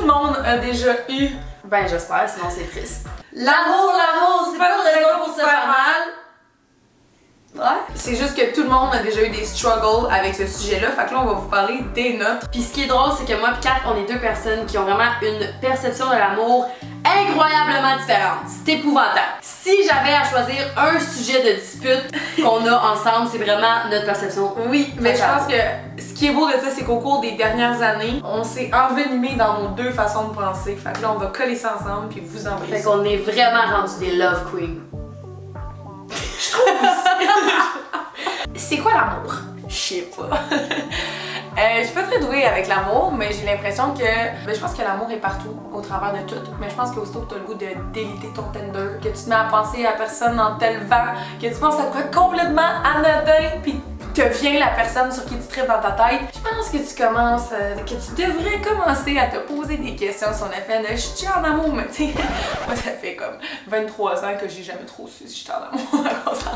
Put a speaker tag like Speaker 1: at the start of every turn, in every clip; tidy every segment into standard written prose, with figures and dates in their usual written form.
Speaker 1: le monde a déjà eu.
Speaker 2: Ben j'espère, sinon c'est triste.
Speaker 1: L'amour, c'est pas une raison pour se faire mal.
Speaker 2: Ouais.
Speaker 1: C'est juste que tout le monde a déjà eu des struggles avec ce sujet-là, fait que là on va vous parler des nôtres.
Speaker 2: Puis ce qui est drôle, c'est que moi et Kat, on est deux personnes qui ont vraiment une perception de l'amour incroyablement différente. C'est épouvantable. Si j'avais à choisir un sujet de dispute qu'on a ensemble, c'est vraiment notre perception.
Speaker 1: Oui, mais je pense que ce qui est beau de ça, c'est qu'au cours des dernières années, on s'est envenimé dans nos deux façons de penser. Fait que là, on va coller ça ensemble puis vous embrasser.
Speaker 2: Fait qu'on est vraiment rendu des love queens.
Speaker 1: Je trouve aussi. C'est quoi l'amour?
Speaker 2: Je sais pas.
Speaker 1: Je suis pas très douée avec l'amour, mais j'ai l'impression que... je pense que l'amour est partout, au travers de tout. Mais je pense qu'aussitôt que t'as le goût de déliter ton Tinder, que tu te mets à penser à personne en te levant, que tu penses à quoi complètement anodin, puis te vient la personne sur qui tu tripes dans ta tête, je pense que tu commences, que tu devrais commencer à te poser des questions sur le fait de « je suis en amour », mais tu sais, moi ça fait comme 23 ans que j'ai jamais trop su si j'étais en amour, alors ça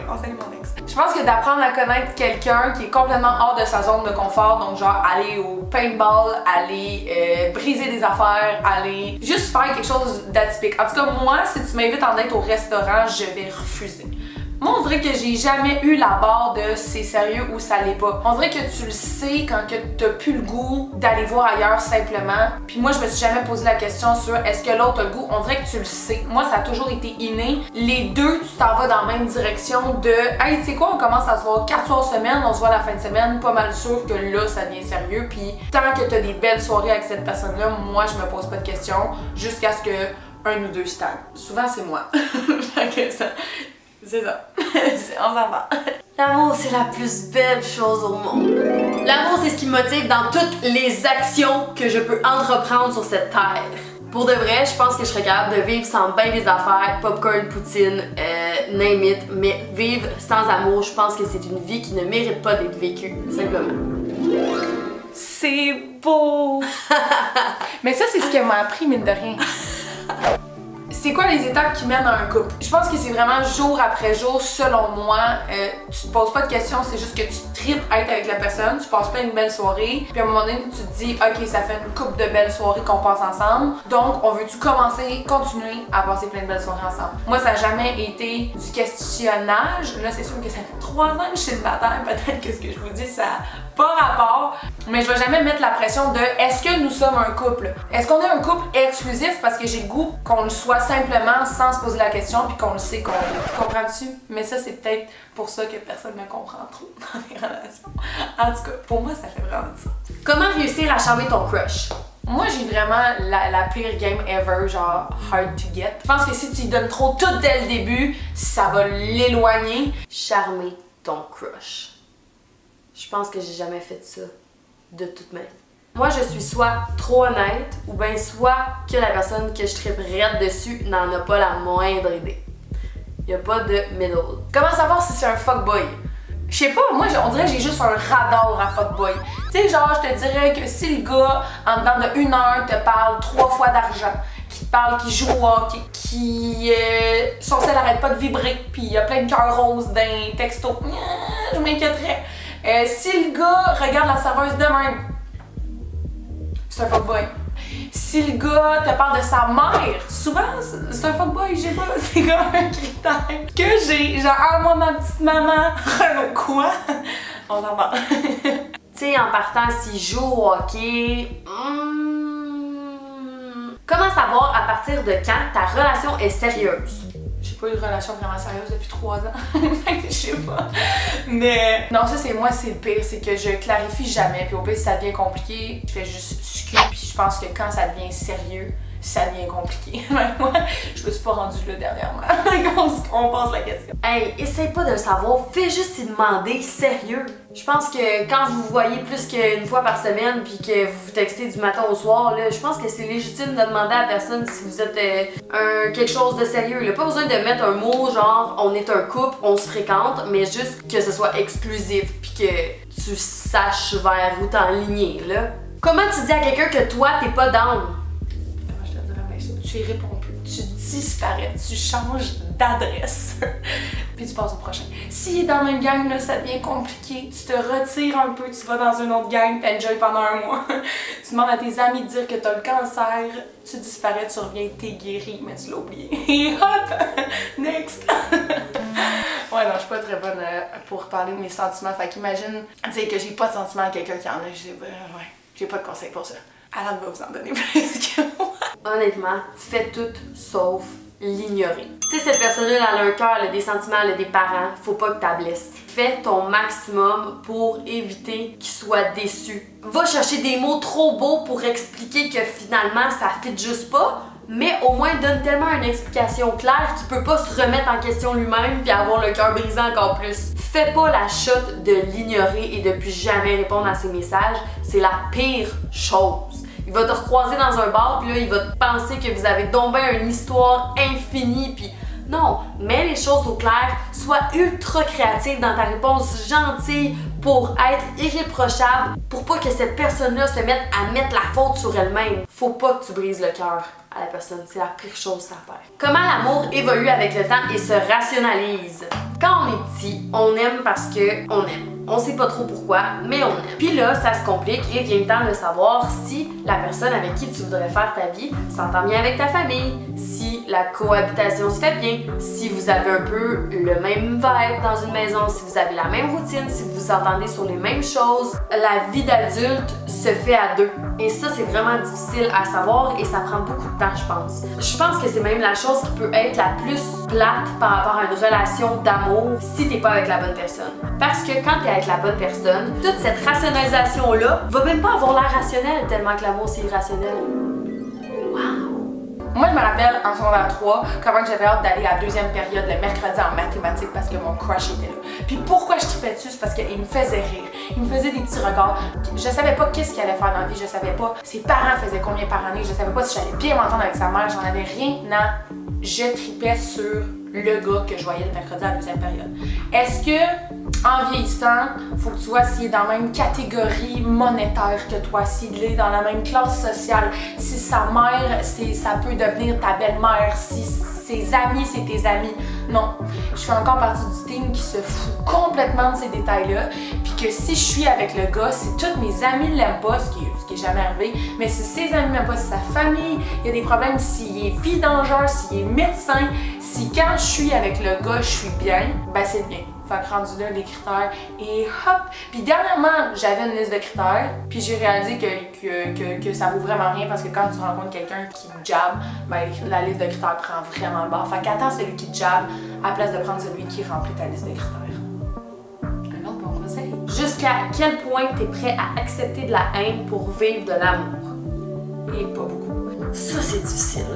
Speaker 1: conseille mon ex. Je pense que d'apprendre à connaître quelqu'un qui est complètement hors de sa zone de confort, donc genre aller au paintball, aller briser des affaires, aller juste faire quelque chose d'atypique. En tout cas, moi, si tu m'invites en date au restaurant, je vais refuser. Moi, on dirait que j'ai jamais eu la barre de c'est sérieux ou ça l'est pas. On dirait que tu le sais quand que t'as plus le goût d'aller voir ailleurs simplement. Puis moi, je me suis jamais posé la question sur est-ce que l'autre a le goût. On dirait que tu le sais. Moi, ça a toujours été inné. Les deux, tu t'en vas dans la même direction de hey, tu sais quoi, on commence à se voir 4 soirs semaine, on se voit la fin de semaine, pas mal sûr que là, ça devient sérieux. Puis tant que t'as des belles soirées avec cette personne-là, moi, je me pose pas de questions jusqu'à ce que un ou deux stagnent. Souvent, c'est moi. C'est ça. On s'en va.
Speaker 2: L'amour, c'est la plus belle chose au monde. L'amour, c'est ce qui me motive dans toutes les actions que je peux entreprendre sur cette terre. Pour de vrai, je pense que je serais capable de vivre sans bien des affaires, popcorn, poutine, name it, mais vivre sans amour, je pense que c'est une vie qui ne mérite pas d'être vécue, simplement.
Speaker 1: C'est beau! Mais ça, c'est ce qu'elle m'a appris, mine de rien. C'est quoi les étapes qui mènent à un couple? Je pense que c'est vraiment jour après jour, selon moi. Tu te poses pas de questions, c'est juste que tu tripes à être avec la personne, tu passes plein de belles soirées, puis à un moment donné, tu te dis, ok, ça fait une couple de belles soirées qu'on passe ensemble, donc on veut-tu continuer à passer plein de belles soirées ensemble? Moi, ça n'a jamais été du questionnage. Là, c'est sûr que ça fait 3 ans que je suis célibataire, peut-être que ce que je vous dis, ça n'a pas rapport, mais je vais jamais mettre la pression de est-ce que nous sommes un couple? Est-ce qu'on est un couple exclusif parce que j'ai le goût qu'on le soit simplement sans se poser la question puis qu'on le sait qu'on est. Comprends-tu? Mais ça, c'est peut-être pour ça que personne ne comprend trop dans les relations. En tout cas, pour moi, ça fait vraiment ça.
Speaker 2: Comment réussir à charmer ton crush?
Speaker 1: Moi, j'ai vraiment la pire game ever, genre hard to get. Je pense que si tu lui donnes trop tout dès le début, ça va l'éloigner.
Speaker 2: Charmer ton crush. Je pense que j'ai jamais fait ça de toute ma vie. Moi, je suis soit trop honnête ou bien soit que la personne que je triperais dessus n'en a pas la moindre idée. Y a pas de middle.
Speaker 1: Comment savoir si c'est un fuckboy? Je sais pas, moi on dirait que j'ai juste un radar à fuckboy. Tu sais, genre, je te dirais que si le gars, en dedans de 1 heure, te parle 3 fois d'argent, qui te parle, qui joue au hockey, qui son sel arrête pas de vibrer, puis il y a plein de cœurs roses d'un texto, je m'inquiéterais. Si le gars regarde la serveuse de même, c'est un fuckboy. Si le gars te parle de sa mère, souvent c'est un fuckboy, je sais pas, c'est comme un critère que j'ai. Genre, ah, moi, ma petite maman, quoi? On en parle.
Speaker 2: Tu sais, en partant, s'il joue au hockey, comment savoir à partir de quand ta relation est sérieuse?
Speaker 1: J'ai pas eu de relation vraiment sérieuse depuis 3 ans. Je sais pas. Mais non, ça c'est moi, c'est le pire, c'est que je clarifie jamais. Puis au pire, si ça devient compliqué, je fais juste scu. Puis je pense que quand ça devient sérieux, ça devient compliqué. Moi, je me suis pas rendue là dernièrement. On passe la question.
Speaker 2: Hey, essaye pas de le savoir, fais juste y demander sérieux. Je pense que quand vous vous voyez plus qu'une fois par semaine puis que vous vous textez du matin au soir, là, je pense que c'est légitime de demander à la personne si vous êtes quelque chose de sérieux. Là. Pas besoin de mettre un mot genre on est un couple, on se fréquente, mais juste que ce soit exclusif puis que tu saches vers où t'enligner, là. Comment tu dis à quelqu'un que toi t'es pas down?
Speaker 1: Je te dirais, mais tu tu y réponds plus, tu disparais, tu changes d'adresse. Puis tu passes au prochain. S'il est dans la même gang, là, ça devient compliqué. Tu te retires un peu, tu vas dans une autre gang, puis enjoy pendant un mois. Tu demandes à tes amis de dire que t'as le cancer, tu disparais, tu reviens, t'es guéri, mais tu l'as oublié. Et hop! Next! Ouais, non, je suis pas très bonne pour parler de mes sentiments. Fait qu'imagine dire que j'ai pas de sentiments à quelqu'un qui en a. J'ai pas de conseils pour ça. Alan va vous en donner plus que moi.
Speaker 2: Honnêtement, fais tout sauf l'ignorer. Tu sais, cette personne-là, elle a un cœur, elle a des sentiments, elle a des parents, faut pas que tu blesses. Fais ton maximum pour éviter qu'il soit déçu. Va chercher des mots trop beaux pour expliquer que finalement ça fit juste pas, mais au moins donne tellement une explication claire qu'il peut pas se remettre en question lui-même puis avoir le cœur brisé encore plus. Fais pas la shot de l'ignorer et de plus jamais répondre à ses messages, c'est la pire chose. Il va te recroiser dans un bar, puis là, il va te penser que vous avez donc bien une histoire infinie, puis non, mets les choses au clair, sois ultra créative dans ta réponse, gentille pour être irréprochable, pour pas que cette personne-là se mette à mettre la faute sur elle-même. Faut pas que tu brises le cœur à la personne, c'est la pire chose à faire. Comment l'amour évolue avec le temps et se rationalise? Quand on est petit, on aime parce que on aime. On sait pas trop pourquoi, mais on aime. Puis là, ça se complique et vient le temps de savoir si la personne avec qui tu voudrais faire ta vie s'entend bien avec ta famille, si la cohabitation se fait bien, si vous avez un peu le même vibe dans une maison, si vous avez la même routine, si vous vous entendez sur les mêmes choses. La vie d'adulte se fait à deux. Et ça, c'est vraiment difficile à savoir et ça prend beaucoup de temps, je pense. Je pense que c'est même la chose qui peut être la plus plate par rapport à une relation d'amour si t'es pas avec la bonne personne. Parce que quand t'es avec la bonne personne, toute cette rationalisation-là va même pas avoir l'air rationnel tellement que l'amour c'est irrationnel. Wow!
Speaker 1: Moi, je me rappelle en secondaire 3 comment j'avais hâte d'aller à la deuxième période le mercredi en mathématiques parce que mon crush était là. Puis pourquoi je tripais dessus, c'est parce qu'il me faisait rire. Il me faisait des petits regards. Je savais pas qu'est-ce qu'il allait faire dans la vie, je savais pas ses parents faisaient combien par année, je savais pas si j'allais bien m'entendre avec sa mère, j'en avais rien à... Je tripais sur le gars que je voyais le mercredi à la deuxième période. Est-ce que, en vieillissant, faut que tu sois s'il est dans la même catégorie monétaire que toi, s'il est dans la même classe sociale, si sa mère, ça peut devenir ta belle-mère, si ses amis, c'est tes amis? Non. Je fais encore partie du team qui se fout complètement de ces détails-là, puis que si je suis avec le gars, si tous mes amis ne l'aiment pas, ce qui est jamais arrivé, mais si ses amis ne l'aiment pas, si sa famille, il y a des problèmes, s'il est vidangeur, s'il est médecin, si quand je suis avec le gars, je suis bien, ben c'est bien. Fait que rendu là, les critères, et hop! Puis dernièrement, j'avais une liste de critères, puis j'ai réalisé que ça vaut vraiment rien parce que quand tu rencontres quelqu'un qui jab, ben la liste de critères prend vraiment le bord. Fait qu'attends celui qui jab à la place de prendre celui qui remplit ta liste de critères. Un autre bon conseil.
Speaker 2: Jusqu'à quel point tu es prêt à accepter de la haine pour vivre de l'amour?
Speaker 1: Et pas beaucoup.
Speaker 2: Ça, c'est difficile.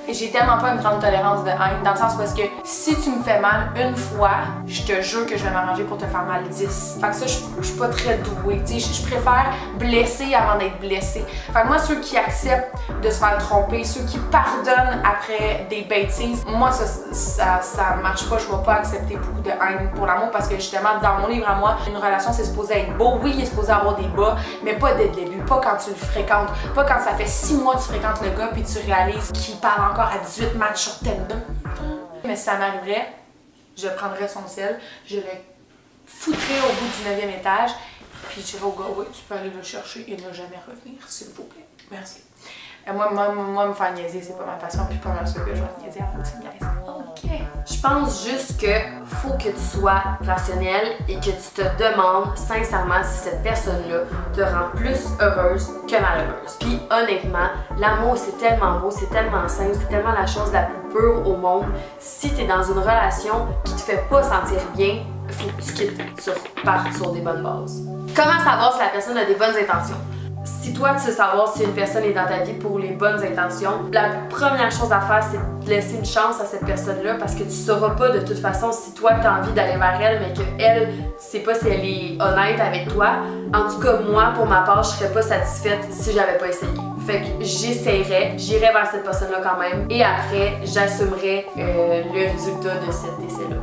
Speaker 1: Et j'ai tellement pas une grande tolérance de haine, dans le sens parce que si tu me fais mal une fois, je te jure que je vais m'arranger pour te faire mal 10. Fait que ça, je suis pas très douée, tu sais, je préfère blesser avant d'être blessée. Fait que moi, ceux qui acceptent de se faire tromper, ceux qui pardonnent après des bêtises, moi, ça marche pas, je vais pas accepter beaucoup de haine pour l'amour parce que justement, dans mon livre à moi, une relation, c'est supposé être beau, oui, il est supposé avoir des bas, mais pas dès le début, pas quand tu le fréquentes, pas quand ça fait 6 mois que tu fréquentes le gars puis tu réalises qu'il parle encore à 18 matchs sur Tinder. Mais si ça m'arriverait, je prendrais son sel, je le foutrais au bout du 9e étage, puis je dirais au gars, oui, tu peux aller le chercher et ne jamais revenir, s'il vous plaît. Merci. Moi, me faire niaiser, c'est pas ma passion, puis pas mal sûr que je vais niaiser à la petite niaise. Ok.
Speaker 2: Je pense juste que faut que tu sois rationnel et que tu te demandes sincèrement si cette personne-là te rend plus heureuse que malheureuse. Puis honnêtement, l'amour c'est tellement beau, c'est tellement simple, c'est tellement la chose la plus pure au monde. Si tu es dans une relation qui te fait pas sentir bien, faut que tu quittes, tu repartes sur des bonnes bases. Comment savoir si la personne a des bonnes intentions? Si toi tu veux savoir si une personne est dans ta vie pour les bonnes intentions, la première chose à faire c'est de laisser une chance à cette personne-là parce que tu sauras pas de toute façon si toi tu as envie d'aller vers elle mais qu'elle, tu sais pas si elle est honnête avec toi. En tout cas, moi, pour ma part, je serais pas satisfaite si j'avais pas essayé. Fait que j'essayerais, j'irais vers cette personne-là quand même et après, j'assumerais le résultat de cet essai-là.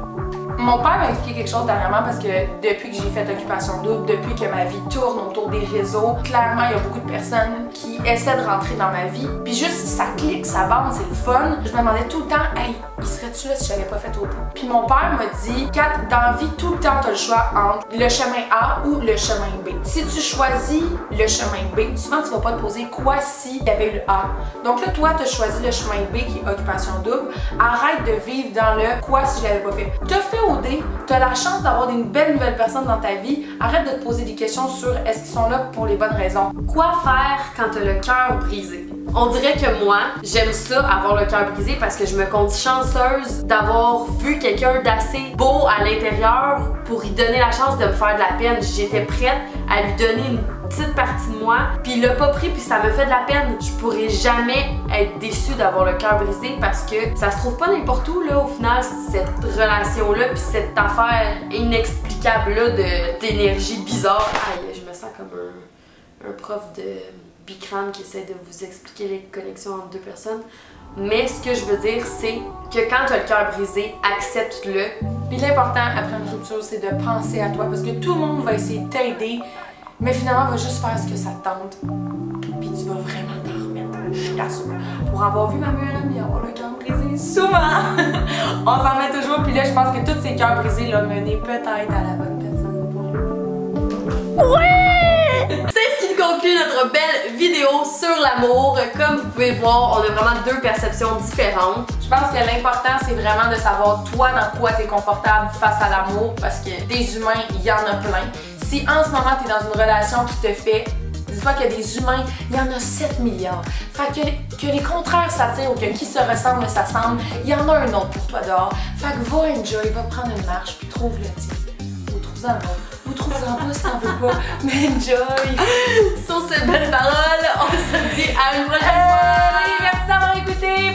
Speaker 1: Mon père m'a expliqué quelque chose dernièrement parce que depuis que j'ai fait Occupation Double, depuis que ma vie tourne autour des réseaux, clairement il y a beaucoup de personnes qui essaient de rentrer dans ma vie. Puis juste ça clique, ça bande, c'est le fun. Je me demandais tout le temps, hey, il serait-tu là si j'avais pas fait au bout? Puis mon père m'a dit, Kat, dans la vie, tout le temps t'as le choix entre le chemin A ou le chemin B. Si tu choisis le chemin B, souvent tu vas pas te poser quoi si il y avait eu le A. Donc là, toi, t'as choisi le chemin B qui est Occupation Double. Arrête de vivre dans le quoi si je l'avais pas fait. T'as fait OD, t'as la chance d'avoir des belles nouvelles personnes dans ta vie. Arrête de te poser des questions sur est-ce qu'ils sont là pour les bonnes raisons.
Speaker 2: Quoi faire quand t'as le cœur brisé? On dirait que moi, j'aime ça, avoir le cœur brisé, parce que je me compte chanceuse d'avoir vu quelqu'un d'assez beau à l'intérieur pour lui donner la chance de me faire de la peine. J'étais prête à lui donner une petite partie de moi, puis il l'a pas pris, puis ça me fait de la peine. Je pourrais jamais être déçue d'avoir le cœur brisé parce que ça se trouve pas n'importe où, là, au final, cette relation-là, puis cette affaire inexplicable-là d'énergie bizarre. Aïe, je me sens comme un prof de Bicram qui essaie de vous expliquer les connexions entre deux personnes. Mais ce que je veux dire, c'est que quand tu as le cœur brisé, accepte-le.
Speaker 1: Puis l'important après une rupture, c'est de penser à toi parce que tout le monde va essayer de t'aider, mais finalement, va juste faire ce que ça te tente. Puis tu vas vraiment t'en remettre, je t'assure. Pour avoir vu ma meilleure amie avoir le cœur brisé souvent, on s'en met toujours. Puis là, je pense que tous ces cœurs brisés l'ont mené peut-être à la bonne personne pour lui.
Speaker 2: Ouais! C'est ce qui conclut notre belle vidéo sur l'amour. Comme vous pouvez voir, on a vraiment deux perceptions différentes.
Speaker 1: Je pense que l'important, c'est vraiment de savoir toi dans quoi tu es confortable face à l'amour parce que des humains, il y en a plein. Si en ce moment, tu es dans une relation qui te fait, dis-toi qu'il y a des humains, il y en a 7 milliards. Fait que les contraires s'attirent ou que qui se ressemble s'assemble, il y en a un autre pour toi dehors. Fait que va enjoy, va prendre une marche puis trouve le tien. Ou trouve-en un autre. Ou trouve-en pas si t'en veux pas. Mais enjoy!
Speaker 2: Sur ces belles paroles, on se dit à une prochaine fois!
Speaker 1: Merci d'avoir écouté!